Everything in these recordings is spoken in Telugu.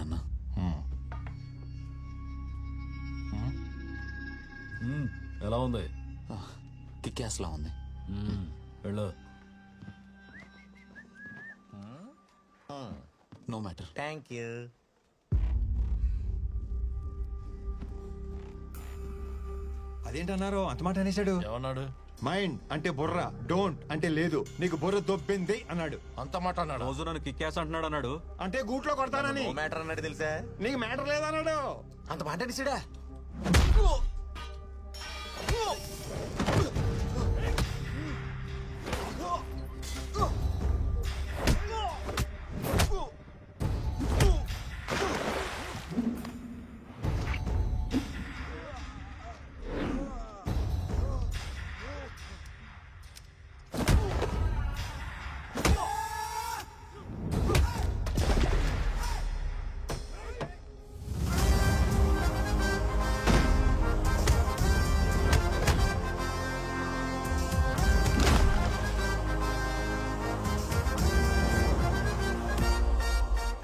అన్న. ఎలా ఉంది? కిక్యాస్లా ఉంది. వెళ్ళు. No matter. Thank you. అదేంటన్నారు అంత మాట అనేసాడు? ఏమన్నాడు? మైండ్ అంటే బుర్ర, డోంట్ అంటే లేదు, నీకు బుర్ర దొబ్బింది అన్నాడు. అంత మాట అన్నాడు. రోజు నన్ను కిక్కాస్ అంటున్నాడు అన్నాడు. అంటే గూట్లో కొడతానని. మ్యాటర్ అన్నాడు తెలుసా? నీకు మ్యాటర్ లేదన్నాడు. అంత మాట అనేసాడా?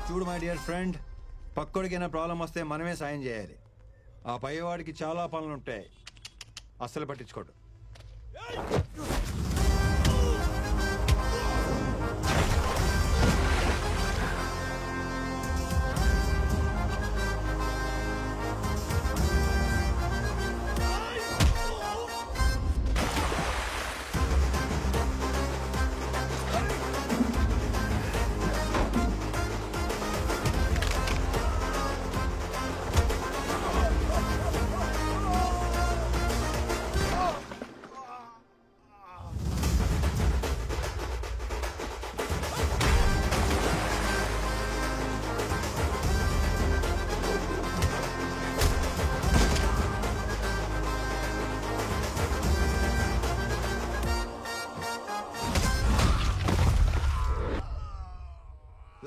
చూడు మై డియర్ ఫ్రెండ్, పక్కోడికైనా ప్రాబ్లం వస్తే మనమే సాయం చేయాలి. ఆ పైవాడికి చాలా పనులుంటాయి, అస్సలు పట్టించుకోడు.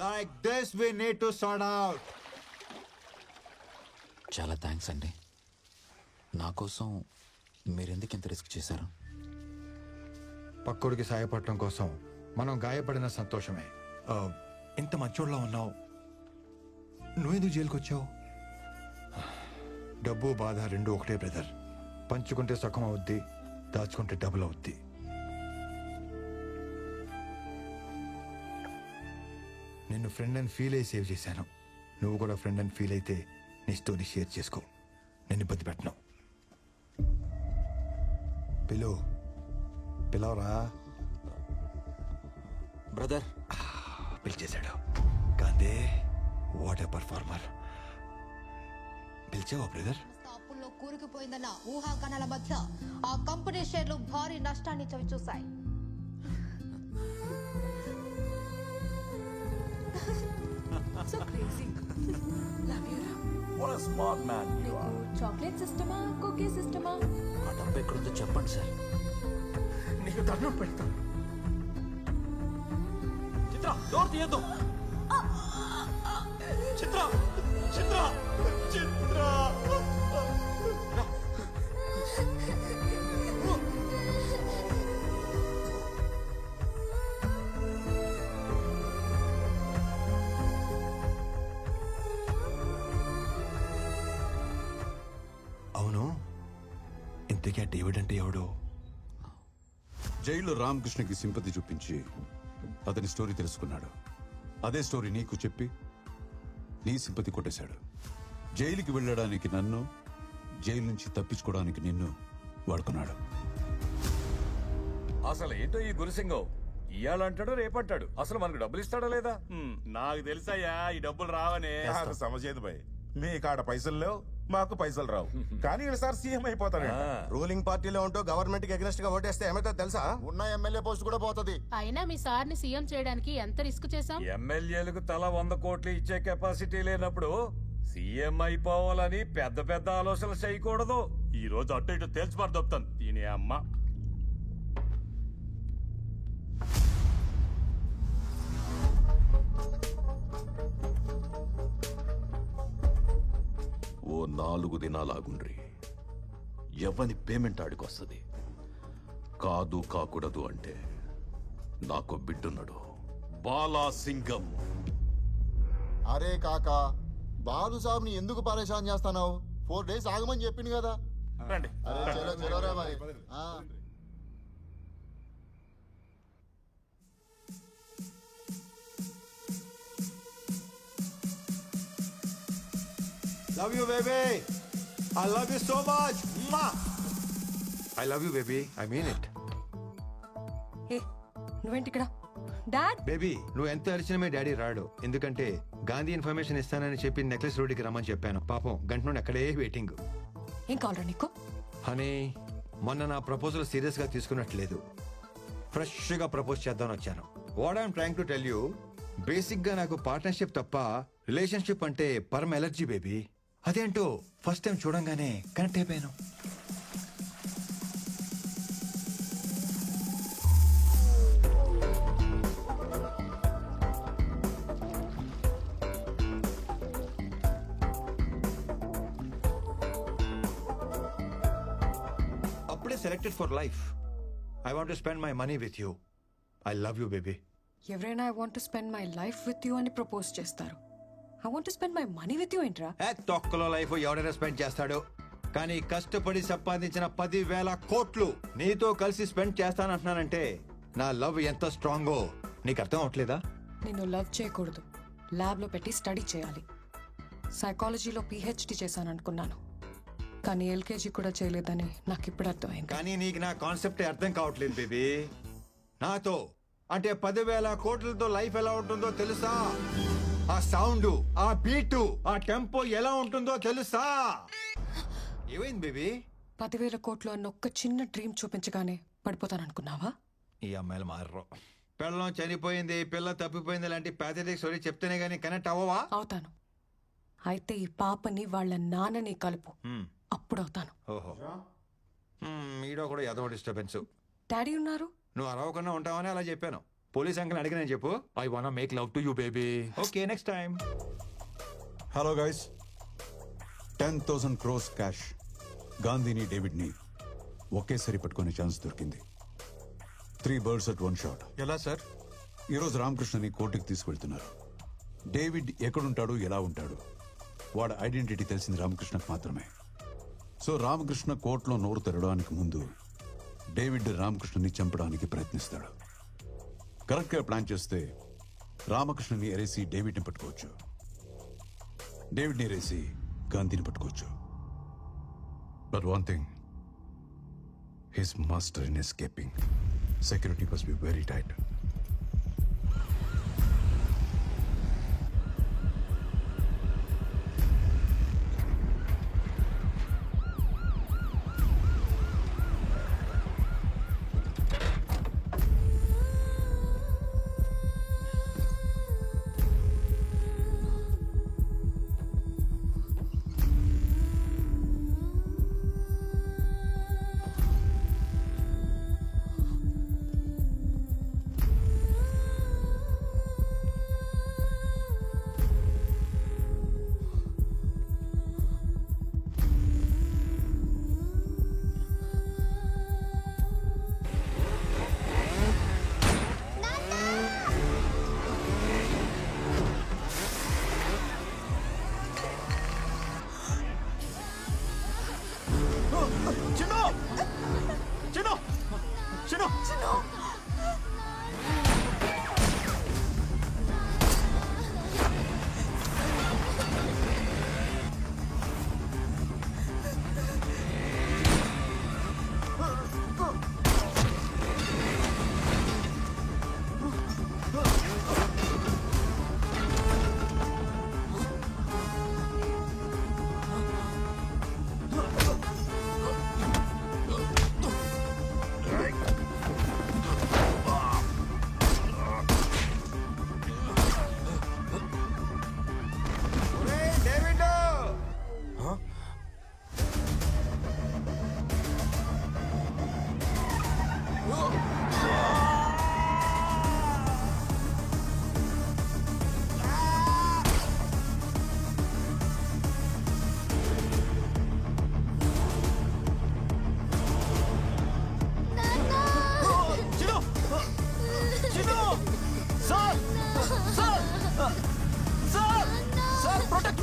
Like this we need to sort out. చాలా థ్యాంక్స్ అండి. నా కోసం మీరెందుకు ఇంత రిస్క్ చేశారు? పక్కోడికి సాయపడటం కోసం మనం గాయపడిన సంతోషమే. ఇంత మంచోళ్ళలో ఉన్నావు, నువ్వెందుకు జైలుకి వచ్చావు? డబ్బు బాధ రెండు ఒకటే బ్రదర్. పంచుకుంటే సుఖం అవుద్ది, దాచుకుంటే డబుల్ అవుద్ది. నిన్ను ఫ్రెండ్ అని ఫీల్ అయ్యి సేవ్ చేశాను. నువ్వు కూడా ఫ్రెండ్ అని ఫీల్ అయితే నీ స్టోరీ షేర్ చేసుకో, నేను ఇబ్బంది పెట్టను. పిలవరా బ్రదర్. పిలిచేశాడు. కాందే వాట్ ఏ పర్ఫార్మర్. పిలిచావా బ్రదర్? అప్పుల్లో కూరుకుపోయిందన్న ఊహాగానాల మధ్య ఆ కంపెనీ షేర్లు భారీ నష్టాన్ని చవిచూశాయి. So crazy. Love you, Ram. What a smart man you are. Chocolate సిస్టమా, కుకీ సిస్టమా? ఆ డబ్బు ఎక్కడుందో చెప్పండి సార్. నీకు దండం పెడతాను. చిత్ర, డోర్ తీయద్దు. చిత్ర, చిత్ర, చిత్ర. అవును, ఇంతకీ డేవిడ్ అంటే ఎవడు? జైల్లో రామకృష్ణకి సింపతి చూపించి అతని స్టోరీ తెలుసుకున్నాడు. అదే స్టోరీ నీకు చెప్పి నీ సింపతి కొట్టేశాడు. జైలుకి వెళ్ళడానికి నన్ను, జైలు నుంచి తప్పించుకోవడానికి నిన్ను వాడుకున్నాడు. అసలు ఏంటో ఈ గురుసింగం, ఇయ్యాలంటాడు రేపంటాడు. అసలు మనకు డబ్బులు ఇస్తాడా లేదా? నాకు తెలుసయ్యా ఈ డబ్బులు రావనే. సమజేది భయ్, మీ కాడ పైసలు లేవు, మాకు పైసలు రావు. కానీ ఈసారి సీఎం అయిపోతాడు. రూలింగ్ పార్టీలో ఉంటూ గవర్నమెంట్ కి అగెన్స్ట్ గా ఓటేస్తే ఏమైతే తెలుసా? ఉన్న ఎమ్మెల్యే పోస్ట్ కూడా పోతుంది. అయినా మీ సార్ ని సీఎం చేయడానికి ఎంత రిస్క్ చేశాం? ఎమ్మెల్యేలకు తల 100 కోట్లు ఇచ్చే కెపాసిటీ లేనప్పుడు సీఎం అయిపోవాలని పెద్ద పెద్ద ఆలోచనలు చేయకూడదు. ఈ రోజు అటు ఇటు తేల్చిపారు దొప్తాను దీని అమ్మ. ఓ 4 దినాలాగుండ్రి. ఎవని పేమెంట్ ఆడికొస్తుంది. కాదు కాకూడదు అంటే నాకు బిడ్డున్నాడు, బాలాసింగం. అరే కాకా, బాలు సాబ్ని ఎందుకు పరేషాన్ చేస్తున్నావు? 4 days ఆగమని చెప్పింది కదా. రండి. అరే చలో చలో రే మరి. Love you, baby. I love you so much. I love you, baby. I mean it. ఏ నువ్వేంటి ఇక్కడ? డాడ్ బేబీ నువ్వు ఎంత అరిచినా మీ డాడీ రాడు. ఎందుకంటే గాంధీ ఇన్ఫర్మేషన్ ఇస్తానని చెప్పి నెక్లెస్ రోడ్డుకి రమ్మని చెప్పాను. పాపం గంట నుండి అక్కడే వెయిటింగ్. ఏం కావాలరా నీకు? హనీ మొన్న నా ప్రపోజల్ సీరియస్ గా తీసుకున్నట్లేదు. ఫ్రెష్ గా ప్రపోజ్ చేద్దామని వచ్చాను. What I'm trying to tell you, basic గా నాకు పార్ట్నర్షిప్ తప్ప రిలేషన్షిప్ అంటే పరమ ఎలర్జీ బేబీ. అదేంటో ఫస్ట్ టైం చూడంగానే కనెక్ట్ అయిపోయాను. అప్పుడే selected for life. I want to spend my money with you. I love you baby. ఎవరైనా I want to spend my life with you అని ప్రపోజ్ చేస్తారు. I want to spend my money with you ఏంట్రా? తొక్కలో లైఫ్ ఎవడైనా స్పెండ్ చేస్తాడు, కానీ కష్టపడి సంపాదించిన 10,000 కోట్లు నీతో కలిసి స్పెండ్ చేస్తానంటున్నానంటే నా లవ్ ఎంత స్ట్రాంగో నీకు అర్థం అవట్లేదా? నేను లవ్ చేయకూడదు, ల్యాబ్ లో పెట్టి స్టడీ చేయాలి. సైకాలజీలో PhD చేశాను అనుకున్నాను, కానీ LKG కూడా చేయలేదని నాకు ఇప్పుడు అర్థమైంది. కానీ నీకు నా కాన్సెప్ట్ అర్థం కావట్లేదు బేబీ. నాతో అంటే 10,000 కోట్లతో లైఫ్ ఎలా ఉంటుందో తెలుసా? ఆ సౌండ్, ఆ బీటు, ఆ టెంపో ఎలా ఉంటుందో తెలుసా? ఏమైంది బేబీ? 10,000 కోట్లు అన్న ఒక్క చిన్న డ్రీమ్ చూపించగానే పడిపోతాననుకున్నావా? ఈ అమ్మాయిలు మారరు. పిల్లం చనిపోయింది, పిల్ల తప్పిపోయింది లాంటి ప్యాథటిక్ స్టోరీ చెప్తేనే గానీ కనెక్ట్ అవ్వవా? అవుతాను. అయితే ఈ పాపని వాళ్ళ నాన్నని కలుపు, అప్పుడు అవుతాను. ఓహో, ఈడో కూడా ఏదో డిస్టర్బెన్స్. డాడీ ఉన్నారు, నువ్వు అరవకుండా ఉంటావని అలా చెప్పాను. పోలీస్ అంకుల్ అడిగిన చెప్పు. I want make love to you baby. Okay, next time. Hello guys, 10,000 crores cash గాంధీని డేవిడ్ని ఒకేసారి పట్టుకునే ఛాన్స్ దొరికింది. 3 birds at 1 shot. ఎలా సార్? ఈరోజు రామకృష్ణని కోర్టుకి తీసుకువెళ్తున్నారు. డేవిడ్ ఎక్కడుంటాడు, ఎలా ఉంటాడు, వాడి ఐడెంటిటీ తెలిసింది రామకృష్ణకు మాత్రమే. సో రామకృష్ణ కోర్టులో నోరు తెరవడానికి ముందు డేవిడ్ రామకృష్ణని చంపడానికి ప్రయత్నిస్తాడు. కరెక్ట్గా ప్లాన్ చేస్తే రామకృష్ణని ఎరేసి డేవిడ్ని పట్టుకోవచ్చు, డేవిడ్ని ఎరేసి గాంధీని పట్టుకోవచ్చు. But one thing, his master in escaping. Security must be very tight.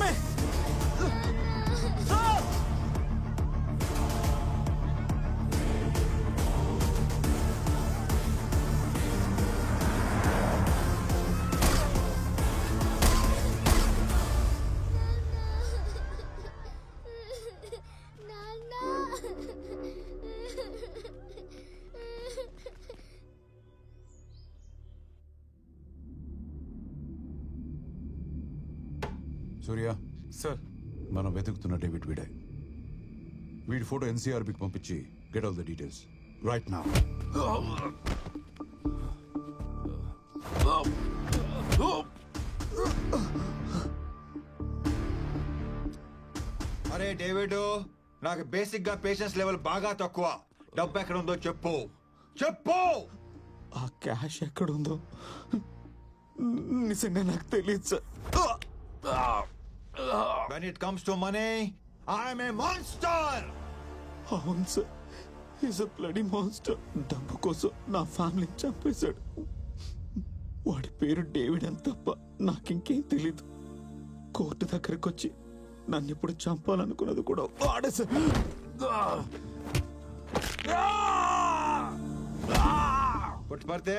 Me Surya sir మనం వెతుకుతున్న డేవిడ్ వీడే. వీడి ఫోటో ఎన్సీఆర్బికి పంపించి get all the details right now. అరే డేవిడ్, నాకు బేసిక్ గా పేషెన్స్ లెవెల్ బాగా తక్కువ. డబ్బు ఎక్కడ ఉందో చెప్పు చెప్పు. ఆ క్యాష్ ఎక్కడుందో నిజంగా నాకు తెలియదు sir. When it comes to money, I am a monster. అవును sir, is a bloody monster. డబ్బు కోసం నా ఫ్యామిలీని చంపేశాడు. వాడి పేరు డేవిడ్ అని తప్ప నాకింకేం తెలీదు. కోర్టు దగ్గరకు వచ్చి నన్ను ఇప్పుడు చంపాలనుకున్నది కూడా వాడే సార్. పుట్టుపడితే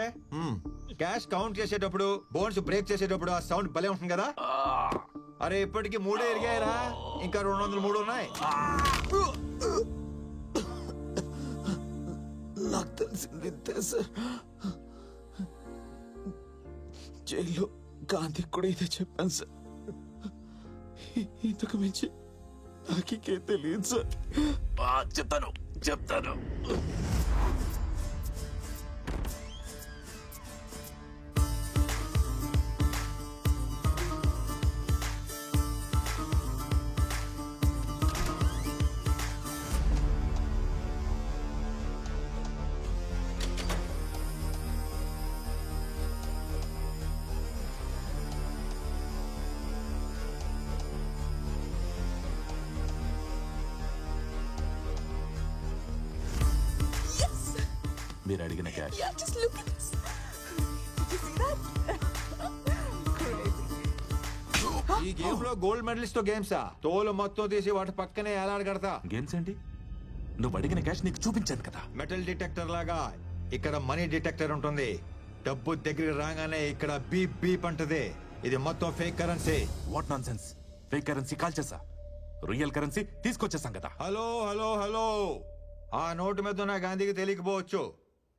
క్యాష్ కౌంట్ చేసేటప్పుడు, బోన్స్ బ్రేక్ చేసేటప్పుడు ఆ సౌండ్ భలే ఉంటుంది కదా. అరే ఇప్పటికి 3 ఎరిగాయరా, ఇంకా 203 ఉన్నాయి. నాకు తెలిసింది ఇంతే సార్. జైల్లో గాంధీ కూడా ఇదే చెప్పాను సార్. ఇంతకు మించి నాకే తెలియదు సార్. చెప్తాను. మీరు అడిగిన క్యాష్. ఈ గేమ్ లో గోల్డ్ మెడలిస్ట్ తో గేమ్సా? తోలు మొత్తం తీసి వాటి పక్కనే ఎలాడగడతా. గేమ్స్ ఏంటి? నువ్వు అడిగిన క్యాష్ నీకు చూపించాను కదా. మెటల్ డిటెక్టర్ లాగా ఇక్కడ మనీ డిటెక్టర్ ఉంటుంది. డబ్బు దగ్గరికి రాగానే ఇక్కడ బీప్ బీప్ అంటది. ఇది మొత్తం fake currency. What non sense. Fake currency call చేసా, రియల్ కరెన్సీ తీసుకొచ్చేసాం కదా. హలో హలో హలో, ఆ నోటు మీద ఉన్న గాంధీకి తెలియకపోవచ్చు,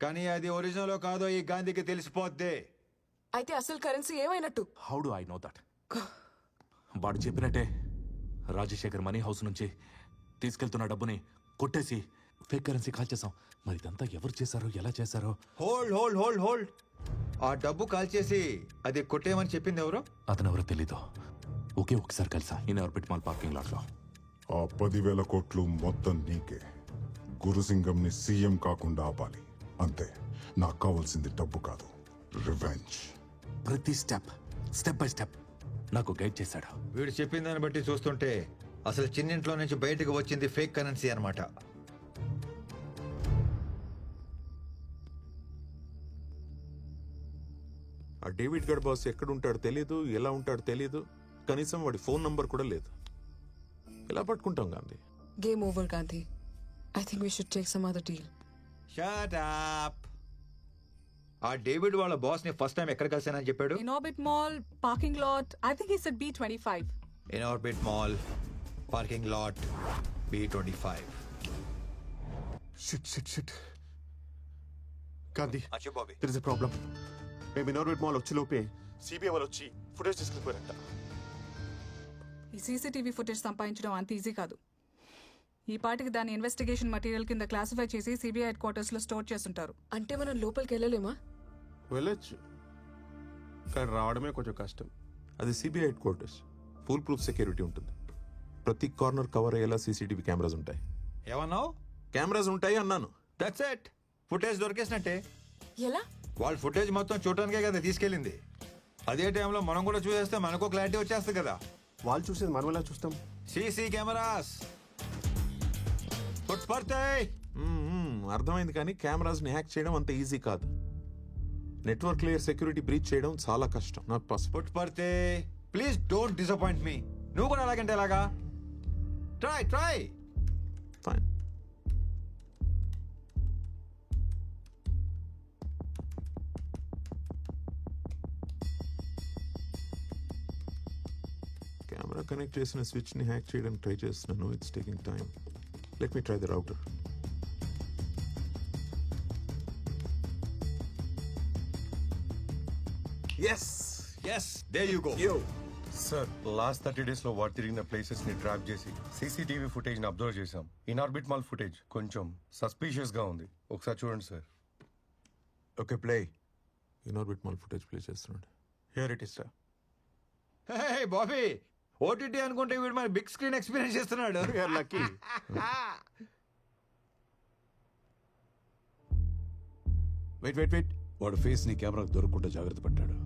కానీ అది ఒరిజినల్ కాదో ఈ గాంధీకి తెలిసిపోద్ది. అయితే అసలు కరెన్సీ ఏమైనట్టు? How do I know that? వాడు చెప్పినట్టే రాజశేఖర్ మనీ హౌస్ నుంచి తీసుకెళ్తున్న డబ్బుని కొట్టేసి ఫేక్ కరెన్సీ కాల్ చేసాం. మరి ఇదంతా ఎవరు చేశారో, ఎలా చేశారో? Hold hold hold hold. ఆ డబ్బు కాల్ చేసి అది కొట్టేయమని చెప్పింది ఎవరు? అతను ఎవరో తెలీదు. ఒకే ఒకసారి కలిసా Inorbit mall parking lot లో. ఆ 10,000 కోట్లు మొత్తం నీకే. గురుసింగంని సీఎం కాకుండా ఆపాలి అంతే. నాకు కావాల్సింది డబ్బు కాదు, రివెంజ్. ప్రతి స్టెప్ బై స్టెప్ నాకు గైడ్ చేశాడు. వీడు చెప్పిన దాన్ని బట్టి చూస్తుంటే అసలు చిన్నింట్లో నుంచి బయటకు వచ్చింది ఫేక్ కరెన్సీ అన్నమాట. ఆ డేవిడ్ గడ్ బాస్ ఎక్కడ ఉంటాడో తెలియదు, ఎలా ఉంటాడో తెలియదు, కనీసం వాడి ఫోన్ నంబర్ కూడా లేదు. ఎలా పట్టుకుంటాం Gandhi? Game over Gandhi. I think we should take some other deal. Shut up. ఆ డేవిడ్ వాళ్ళ బాస్ ని ఫస్ట్ టైం ఎక్కడ కలిసానని చెప్పాడు? In Orbit Mall, parking lot. I think he said B25. In Orbit Mall, parking lot, B25. Shit Gandhi, అచ్చా Bobby, there is a problem. మేము ఇన్ఆర్బిట్ మాల్ వచ్చి లోపే సిబిఐ వాళ్ళు వచ్చి ఫుటేజ్ తీసుకెళ్ళిపోయారంట. ఈ సీసీటీవీ ఫుటేజ్ సంపాదించడం అంత ఈజీ కాదు. ఈ పాటికి దాని ఇన్వెస్టిగేషన్ మెటీరియల్ కింద క్లాసిఫై చేసి సిబిఐ హెడ్ క్వార్టర్స్ లో స్టోర్ చేస్తుంటారు. అంటే మనం లోపలికి వెళ్ళలేమా? వెళ్ళొచ్చు, కానీ రావడమే కొంచెం కష్టం. అది CBI head quarters, full proof security ఉంటుంది. ప్రతి కార్నర్ కవర్ అయ్యేలా సీసీటీవీ కెమెరాస్ ఉంటాయి. ఏమన్నావు? కెమెరాస్ ఉంటాయి అన్నాను. That's it. ఫుటేజ్ దొరికేసినట్టే. ఎలా? వాళ్ళ ఫుటేజ్ మొత్తం చూడటానికే కదా తీసుకెళ్ళింది. అదే టైంలో మనం కూడా చూసేస్తే మనకు క్లారిటీ వచ్చేస్తుంది కదా. వాళ్ళు చూసేది మనం ఎలా చూస్తాం? సీసీ కెమెరాస్ పడతాయి. అర్థమైంది, కానీ కెమెరాస్ ని హ్యాక్ చేయడం అంత ఈజీ కాదు. నెట్వర్క్ లేయర్ సెక్యూరిటీ బ్రీచ్ చేయడం చాలా కష్టం. Not possible. పడితే ప్లీజ్ డోంట్ డిసప్పాయింట్ మీ. నువ్వు కూడా అలాగంటే ఎలాగా? Try fine. కెమెరా కనెక్ట్ చేసిన స్విచ్ ని హ్యాక్ చేయడానికి ట్రై చేస్తున్నాను. It's taking time. Let me try the router. Yes there you go. Sir last 30 days లో వాడు తిరిగిన ప్లేసెస్ ని ట్రాప్ చేసి సీసీటీవీ ఫుటేజ్ ని అబ్జర్వ్ చేశాం. ఇన్ ఆర్బిట్ మాల్ ఫుటేజ్ కొంచెం సస్పీషియస్ గా ఉంది. ఒకసారి చూడండి sir. Okay play. Inorbit mall footage play చేస్తున్నాడు. Here it is sir. Hey Bobby, OTT అనుకుంటే వీడు మరి బిగ్ స్క్రీన్ ఎక్స్పీరియన్స్ చేస్తున్నాడు. లక్కీ. వెయిట్ వాడు ఫేస్ ని కెమెరాకు దొరకకుండా జాగ్రత్త పడ్డాడు.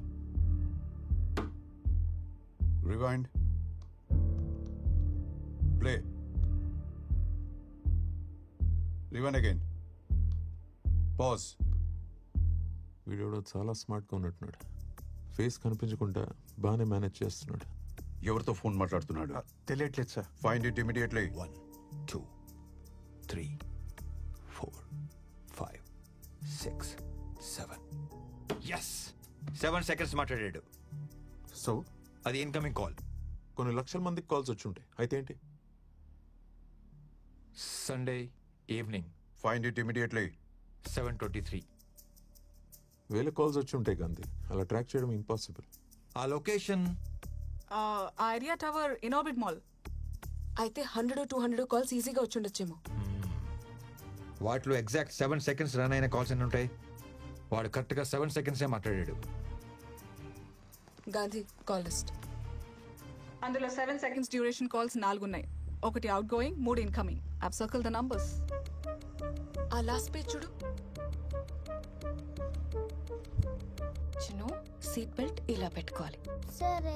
Rewind play. Rewind again. Pause. వీడియోలో చాలా స్మార్ట్గా ఉన్నట్టున్నాడు. ఫేస్ కనిపించకుండా బాగానే మేనేజ్ చేస్తున్నాడు. ఎవరితో ఫోన్ మాట్లాడుతున్నాడు? తెలియట్లేదు sir. Find it immediately. 1 2 3 4 5 6 7. Yes 7 seconds మాట్లాడాడు. సో అది ఇన్కమింగ్ కాల్. కొన్ని లక్షల మందికి కాల్స్ వచ్చి ఉంటాయి. అయితే ఏంటి? Sunday evening. Find it immediately. 7:23. వేల కాల్స్ వచ్చి ఉంటాయి గాంధీ. అలా ట్రాక్ చేయడం ఇంపాసిబుల్. ఆ లొకేషన్ ఆ ఏరియా టవర్ ఇన్ఆర్బిట్ మాల్. అయితే 100-200 కాల్స్ ఈజీగా వచ్చుండొచ్చేమో. వాటిలో ఎగ్జాక్ట్ 7 seconds రన్ అయిన కాల్స్ ఎన్ని ఉంటాయి? వాడు కరెక్ట్గా 7 seconds మాట్లాడాడు. Gandhi call list. అందులో 7 seconds డ్యూరేషన్ కాల్స్ 4 ఉన్నాయి. ఒకటి outgoing, 3 incoming. I've circle the numbers. ఆ లాస్ట్ పేజ్ చూడు. చిన్ను, సీట్ బెల్ట్ ఇలా పెట్టుకోవాలి. సరే.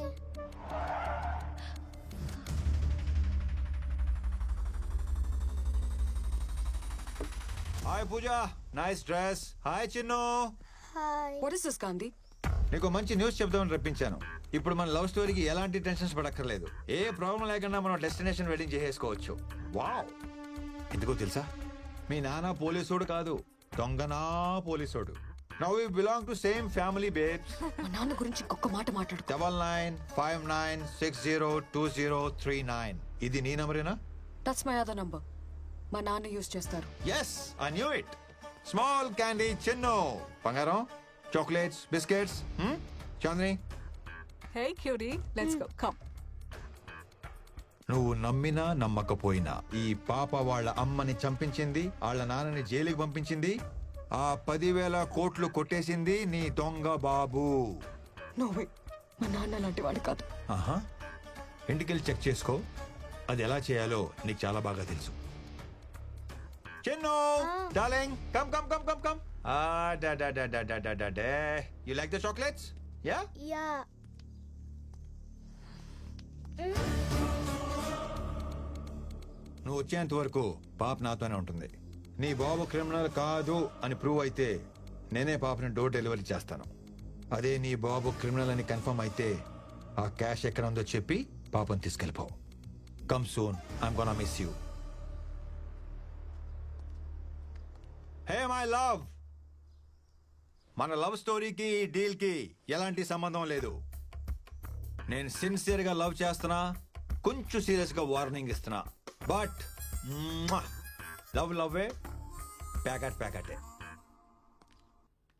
Hi Pooja, nice dress. Hi Chinnu. Hi. What is this Gandhi? నీకు మంచి న్యూస్ చెప్దామని రప్పించాను. ఇప్పుడు మన లవ్ స్టోరీకి ఎలాంటి టెన్షన్స్ పడక్కర్లేదు. ఏ ప్రాబ్లం లేకుండా మనం డెస్టినేషన్ వెడ్డింగ్ చేసేసుకోవచ్చు. వావ్. ఎందుకో తెలుసా? మీ నాన్న పోలీసోడు కాదు, దొంగనా పోలీసోడు. Now we belong to same family babes. మా నాన్న గురించి ఇంకొక మాట మాట్లాడు. 9959602039. ఇది నీ నంబరేనా? That's my other number. మా నాన్న యూజ్ చేస్తారు. Yes, I knew it. Small candy Chinnu. బంగారం, chocolates, biscuits. Chandni. Hey cutie, let's go. Come. నువ్వు నమ్మినా నమ్మకపోయినా ఈ పాప వాళ్ళ అమ్మని చంపించింది, వాళ్ళ నాన్నని జైలుకి పంపించింది, ఆ 10,000 కోట్లు కొట్టేసింది నీ దొంగ బాబు. నోవే, మా నాన్న లాంటి వాడు కాదు. ఆహా, ఇంటికెళ్ళి చెక్ చేసుకో. అది ఎలా చేయాలో నీకు చాలా బాగా తెలుసు. Chinnu darling, come come come come come. You like the chocolates? Yeah. Yeah. నువ్వు వచ్చేంత వరకు పాప నాతోనే ఉంటుంది. నీ బాబు క్రిమినల్ కాదు అని ప్రూవ్ అయితే నేనే పాపని డోర్ డెలివరీ చేస్తాను. అదే నీ బాబు క్రిమినల్ అని కన్ఫర్మ్ అయితే ఆ క్యాష్ ఎక్కడ ఉందో చెప్పి పాపని తీసుకెళ్ళిపో. Come soon, I'm gonna miss you. Hey my love, మన లవ్ స్టోరీకి ఈ డీల్కి ఎలాంటి సంబంధం లేదు. నేను సిన్సియర్గా లవ్ చేస్తున్నా, కొంచెం సీరియస్గా వార్నింగ్ ఇస్తున్నా. బట్ లవ్ లవ్వే, ప్యాకెట్ ప్యాకెటే.